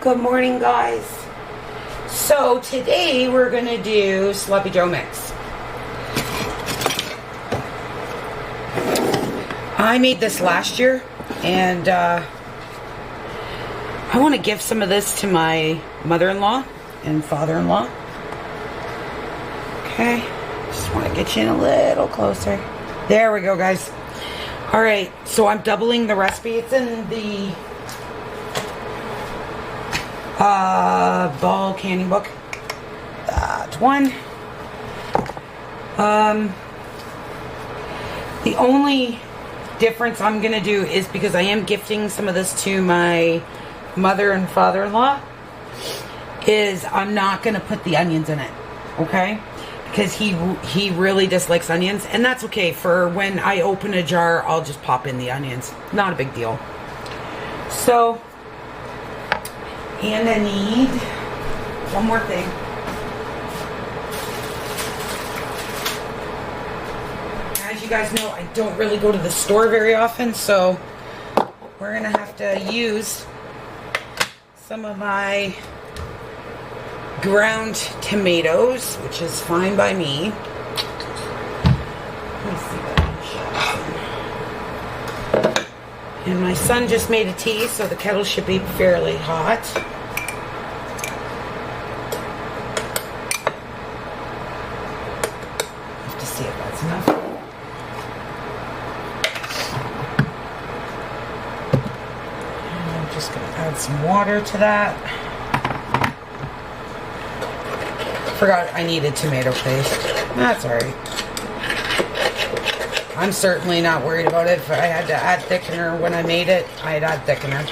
Good morning, guys. So today we're gonna do Sloppy Joe mix. I made this last year, and I want to give some of this to my mother-in-law and father-in-law. Okay, just want to get you in a little closer. There we go, guys. All right, so I'm doubling the recipe. It's in the ball canning book. That's one. The only difference I'm gonna do is because I am gifting some of this to my mother and father-in-law, is I'm not gonna put the onions in it, okay? Because he really dislikes onions, and that's okay. For when I open a jar, I'll just pop in the onions. Not a big deal. So, and I need one more thing. As you guys know, I don't really go to the store very often, so we're gonna have to use some of my ground tomatoes, which is fine by me. Let me see if I can show you. And my son just made a tea, so the kettle should be fairly hot. Have to see if that's enough. And I'm just going to add some water to that. Forgot I needed tomato paste. That's alright. I'm certainly not worried about it. If I had to add thickener when I made it, I'd add thickener.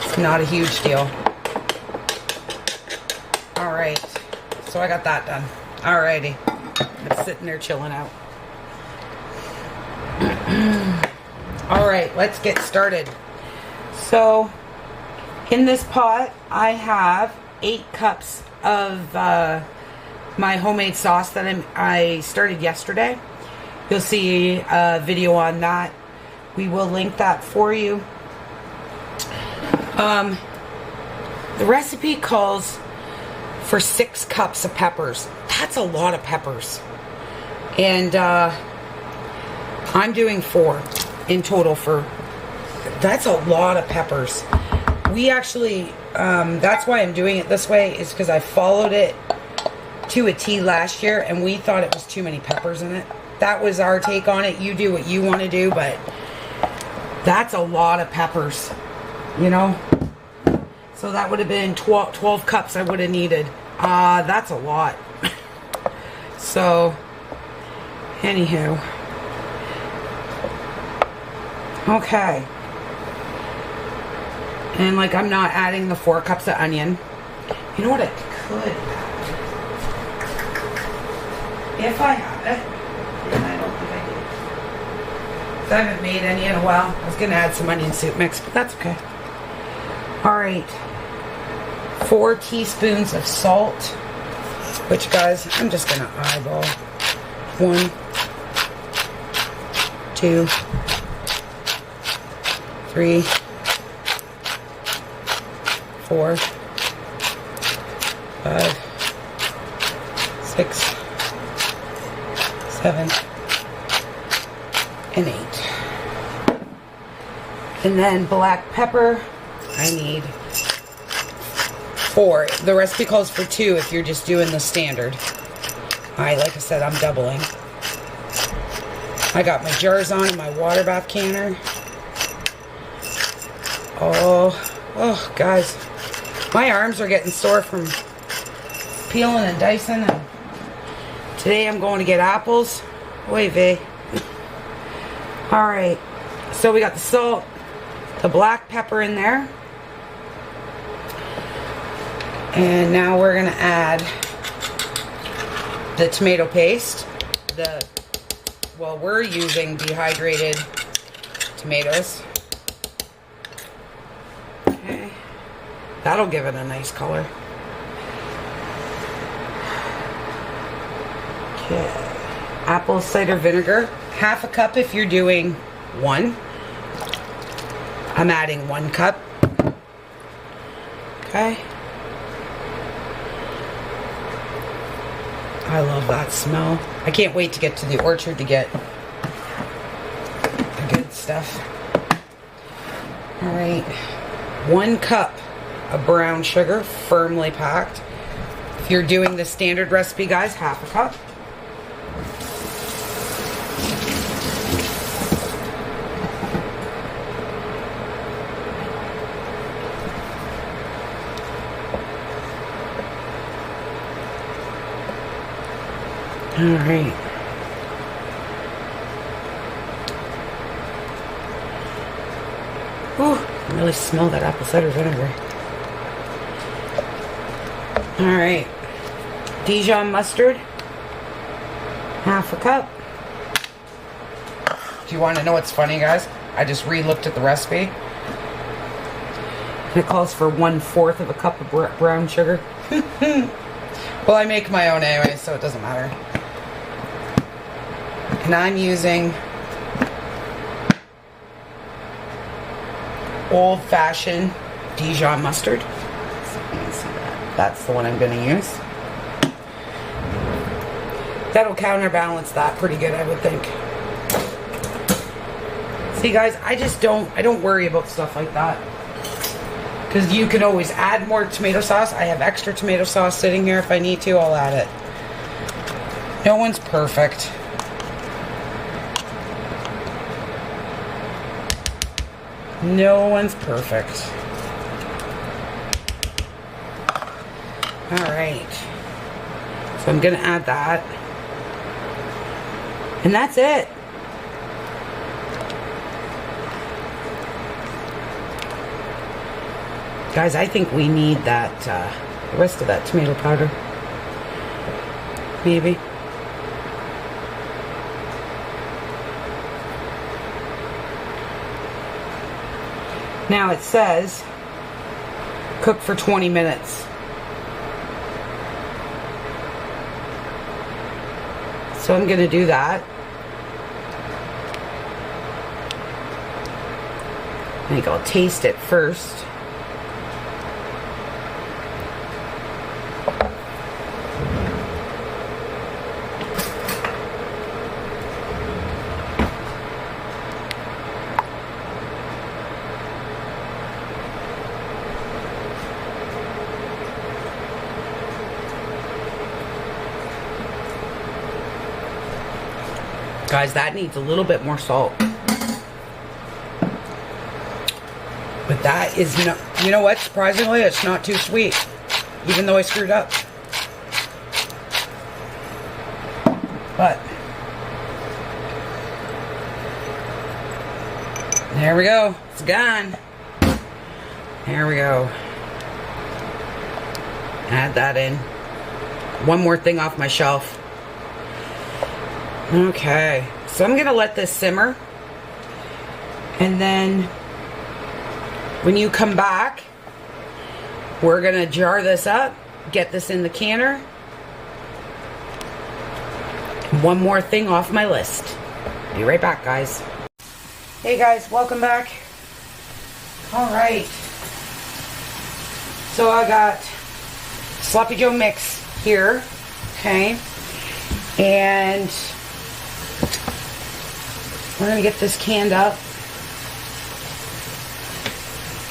It's not a huge deal. Alright. So I got that done. Alrighty. I'm sitting there chilling out. Alright, let's get started. So, in this pot, I have 8 cups of my homemade sauce that I started yesterday. You'll see a video on that. We will link that for you. The recipe calls for 6 cups of peppers. That's a lot of peppers. And I'm doing 4 in total for... That's a lot of peppers. We actually... that's why I'm doing it this way, is because I followed it to a T last year and we thought it was too many peppers in it. That was our take on it. You do what you want to do, but that's a lot of peppers, you know? So that would have been 12 cups I would have needed. That's a lot. So, anywho. Okay. And like, I'm not adding the 4 cups of onion. You know what I could add? If I have it. And I don't think I do. 'Cause I haven't made any in a while. I was going to add some onion soup mix, but that's okay. Alright. 4 teaspoons of salt. Which, guys, I'm just going to eyeball. 1, 2, 3, 4, 5, 6, 7, and 8. And then black pepper, I need 4. The recipe calls for 2 if you're just doing the standard. Alright, like I said, I'm doubling. I got my jars on and my water bath canner. Oh, guys. My arms are getting sore from peeling and dicing. And today I'm going to get apples. Oy vey. Alright. So we got the salt, the black pepper in there. And now we're going to add the tomato paste. Well, we're using dehydrated tomatoes. Okay. That'll give it a nice color. Okay. Apple cider vinegar. Half a cup if you're doing 1. I'm adding 1 cup. Okay. I love that smell. I can't wait to get to the orchard to get the good stuff. All right. 1 cup of brown sugar, firmly packed. If you're doing the standard recipe, guys, half a cup. All right. Ooh, I can really smell that apple cider vinegar. All right. Dijon mustard, half a cup. Do you want to know what's funny, guys? I just re-looked at the recipe. And it calls for 1/4 of a cup of brown sugar. Well, I make my own anyway, so it doesn't matter. And I'm using old-fashioned Dijon mustard. That's the one I'm going to use. That'll counterbalance that pretty good, I would think. See, guys, I don't worry about stuff like that. Because you can always add more tomato sauce. I have extra tomato sauce sitting here. If I need to, I'll add it. No one's perfect. No one's perfect. Alright. So I'm going to add that. And that's it. Guys, I think we need that, the rest of that tomato powder. Maybe. Now it says cook for 20 minutes. So I'm going to do that. I think I'll taste it first. Guys, that needs a little bit more salt. But that is not, you know what, surprisingly, it's not too sweet. Even though I screwed up. But, there we go. It's gone. There we go. Add that in. One more thing off my shelf. Okay, so I'm going to let this simmer. And then when you come back, we're going to jar this up, get this in the canner. And one more thing off my list. Be right back, guys. Hey guys, welcome back. All right. So I got Sloppy Joe mix here, okay? And we're going to get this canned up.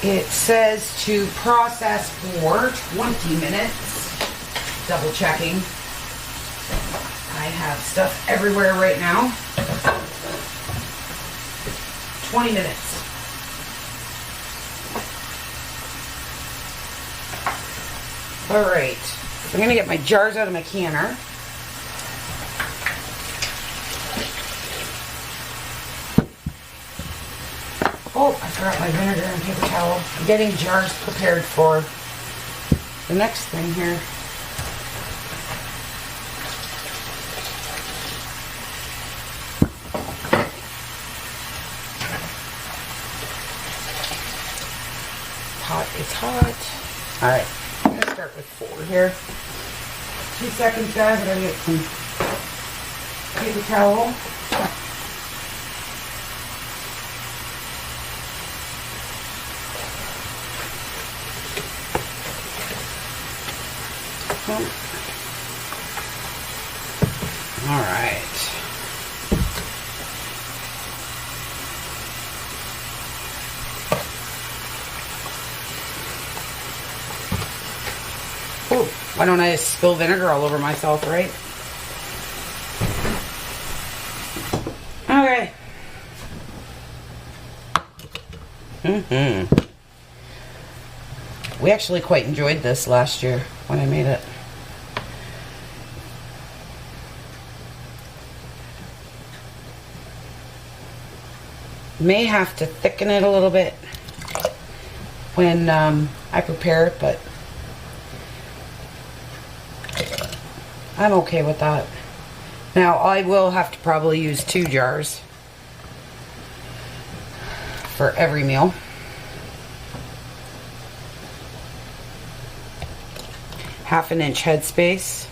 It says to process for 20 minutes. Double checking. I have stuff everywhere right now. 20 minutes. Alright. I'm going to get my jars out of my canner. Oh, I forgot my vinegar and paper towel. I'm getting jars prepared for the next thing here. Hot, it's hot. Alright, I'm going to start with 4 here. 2 seconds, guys. I gotta get some paper towel. All right. Oh, why don't I just spill vinegar all over myself, right? Okay. We actually quite enjoyed this last year when I made it. May have to thicken it a little bit when I prepare it, but I'm okay with that. Now I will have to probably use 2 jars for every meal. Half an inch headspace.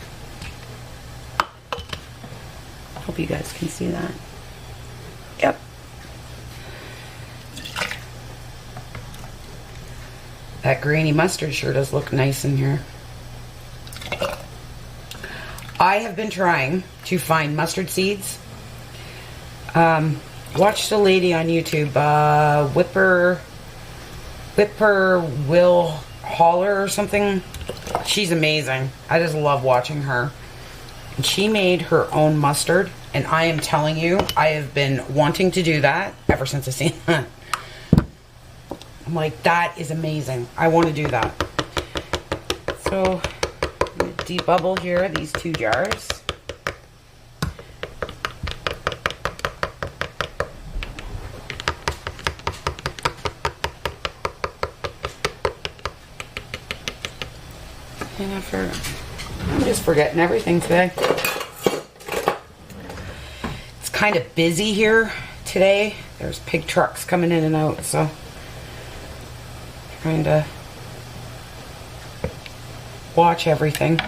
Hope you guys can see that. Yep. That grainy mustard sure does look nice in here. I have been trying to find mustard seeds. Watched a lady on YouTube, Whipper Will Holler or something. She's amazing. I just love watching her. And she made her own mustard, and I am telling you, I have been wanting to do that ever since I seen that. I'm like, that is amazing. I want to do that. So, I'm going to debubble here these 2 jars. And I'm just forgetting everything today. It's kind of busy here today. There's pig trucks coming in and out, so trying to watch everything.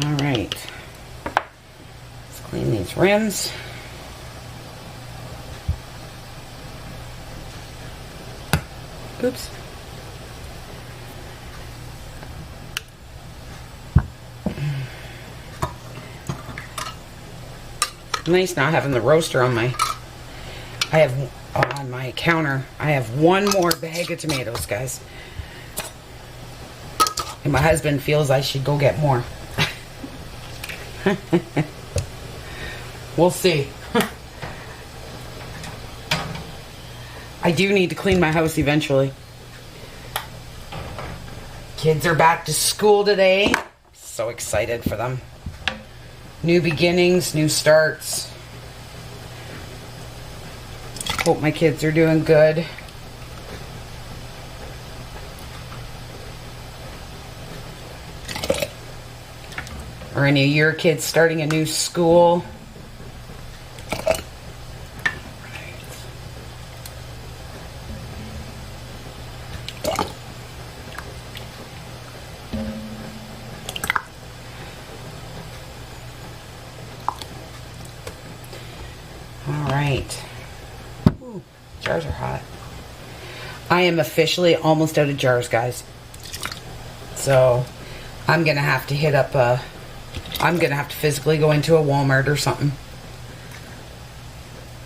All right, let's clean these rims. Oops. Nice not having the roaster on my on my counter. I have 1 more bag of tomatoes, guys. And my husband feels I should go get more. We'll see. I do need to clean my house eventually. Kids are back to school today. So excited for them. New beginnings, new starts. Hope my kids are doing good. Or any of your kids starting a new school. Alright. Jars are hot. I am officially almost out of jars, guys. So, I'm going to have to hit up I'm going to have to physically go into a Walmart or something.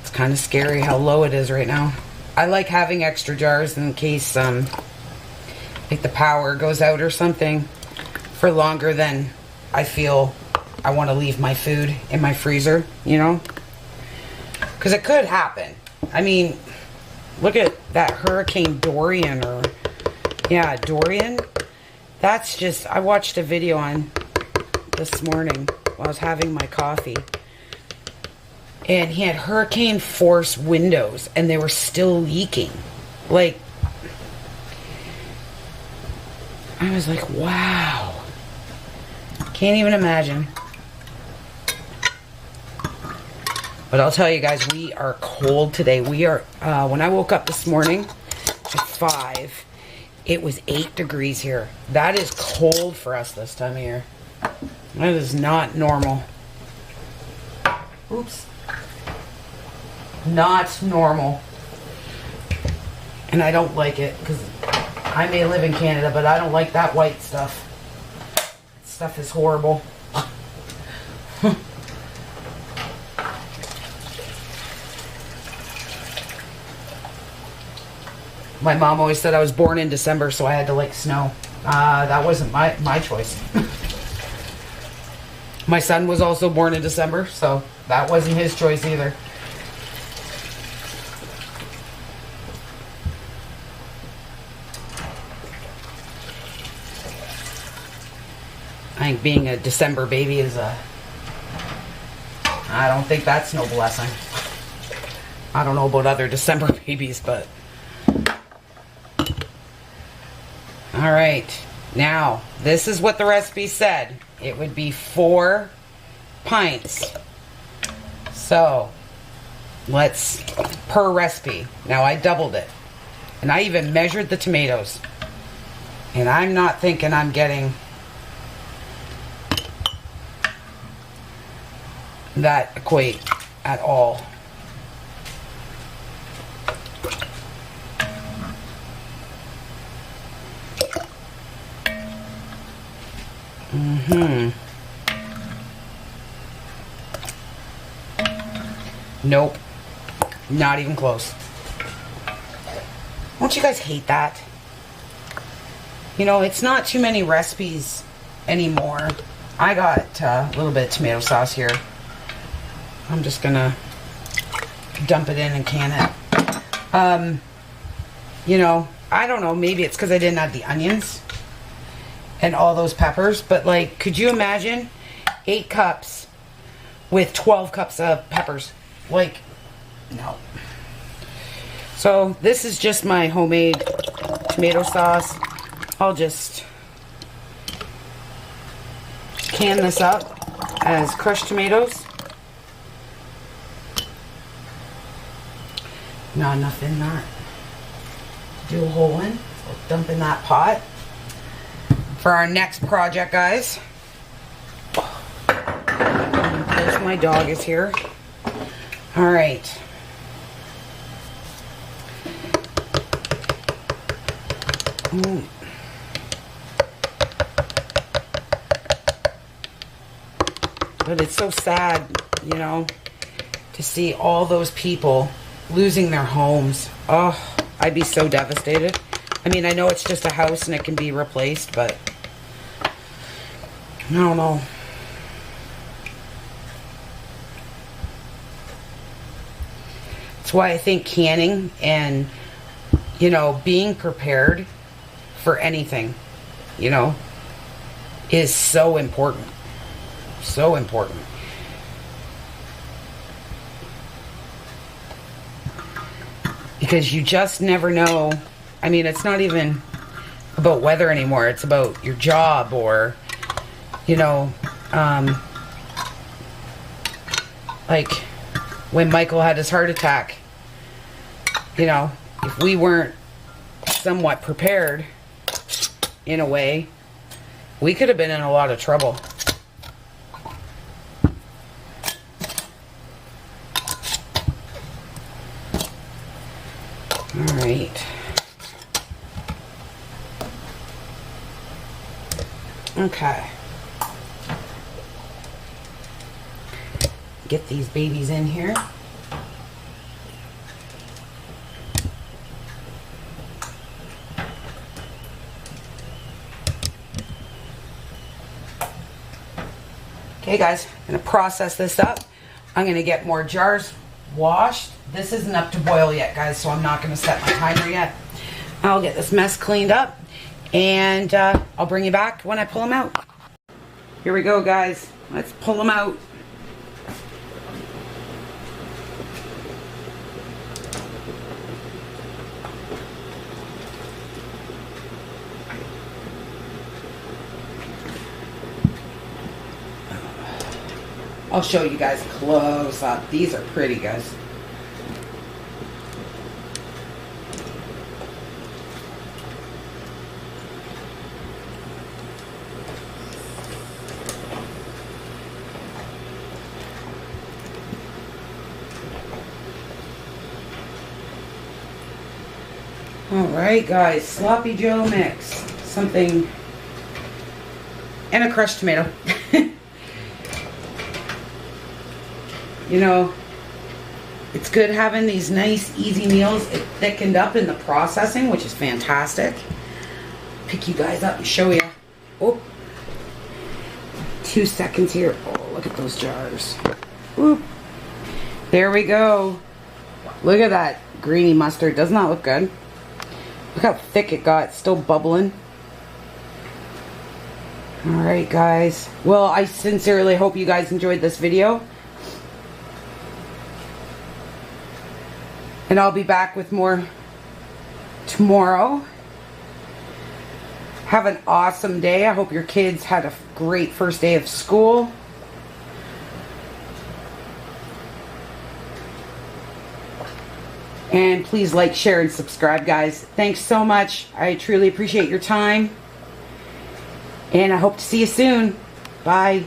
It's kind of scary how low it is right now. I like having extra jars in case, like the power goes out or something for longer than I feel I want to leave my food in my freezer, you know? Because it could happen. I mean, look at that Hurricane Dorian, or, yeah, Dorian. That's just, I watched a video on this morning while I was having my coffee. And he had hurricane force windows, and they were still leaking. Like, I was like, wow. Can't even imagine. But I'll tell you guys, we are cold today. We are, when I woke up this morning at 5, it was 8 degrees here. That is cold for us this time of year. That is not normal. Oops. Not normal. And I don't like it because I may live in Canada, but I don't like that white stuff. That stuff is horrible. My mom always said I was born in December, so I had to like snow. That wasn't my choice. My son was also born in December, so that wasn't his choice either. I think being a December baby is I don't think that's no blessing. I don't know about other December babies, but... Alright, now, this is what the recipe said. It would be 4 pints. So, let's, per recipe. Now, I doubled it. And I even measured the tomatoes. And I'm not thinking I'm getting that equate at all. Nope. Not even close. Don't you guys hate that? You know, it's not too many recipes anymore. I got a little bit of tomato sauce here. I'm just gonna dump it in and can it. You know, I don't know, maybe it's because I didn't have the onions and all those peppers, but like, could you imagine 8 cups with 12 cups of peppers? Like, no. So this is just my homemade tomato sauce. I'll just can this up as crushed tomatoes. Not enough in that. Do a whole one. So dump in that pot. For our next project, guys. Of course, my dog is here. All right. But it's so sad, you know, to see all those people losing their homes. Oh, I'd be so devastated. I mean, I know it's just a house and it can be replaced, but I don't know. That's why I think canning and, you know, being prepared for anything, you know, is so important. So important. Because you just never know. I mean, it's not even about weather anymore. It's about your job or, you know, like when Michael had his heart attack, you know, if we weren't somewhat prepared in a way, we could have been in a lot of trouble. All right. Okay. Get these babies in here. Okay, guys, I'm going to process this up. I'm going to get more jars washed. This isn't up to boil yet, guys, so I'm not going to set my timer yet. I'll get this mess cleaned up, and I'll bring you back when I pull them out. Here we go, guys. Let's pull them out. I'll show you guys close up. These are pretty, guys. Alright guys, sloppy joe mix. Something, and a crushed tomato. You know, it's good having these nice easy meals. It thickened up in the processing, which is fantastic. Pick you guys up and show you. Oh, 2 seconds here. Oh, look at those jars. Whoop. There we go. Look at that greeny mustard. Doesn't that look good? Look how thick it got. It's still bubbling. Alright guys. Well, I sincerely hope you guys enjoyed this video. And I'll be back with more tomorrow. Have an awesome day. I hope your kids had a great first day of school. And please like, share, and subscribe, guys. Thanks so much. I truly appreciate your time. And I hope to see you soon. Bye.